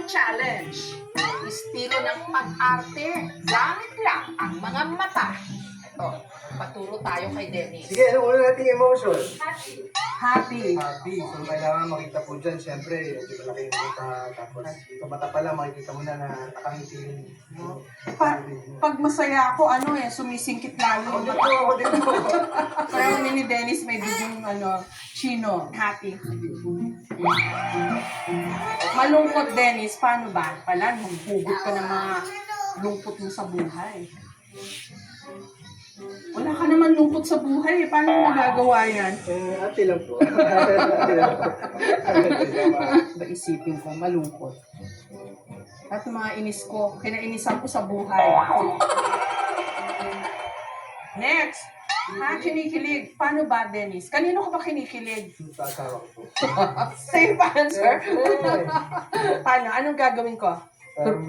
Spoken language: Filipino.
Ang challenge, estilo ng pag-arte, gamit lang ang mga mata. Ito, paturo tayo kay Dennis. Sige, ano muna nating emotion? Happy. Happy. So, kailangan makita po dyan, siyempre, di ba laki yung mata, tapos sa mata pa lang, makikita mo na nakangiti yung Pag masaya ako, sumisingkit lalo. ako din po. Kaya ni Dennis may bigong, chino. Happy. Malungkot, Dennis. Paano ba? Pala, maghugot ka ng mga lungkot mo sa buhay. Wala ka naman lungkot sa buhay. Paano mo nagagawa yan? Ate lang po. Ate lang po. Isipin ko, malungkot. At yung mga inis ko, kinainisan ko sa buhay. Next! Kinikilig. Paano ba, Dennis? Kanino ka ba kinikilig? Sa asawa ko po. Safe answer. Siyempre. Paano? Anong gagawin ko? Parang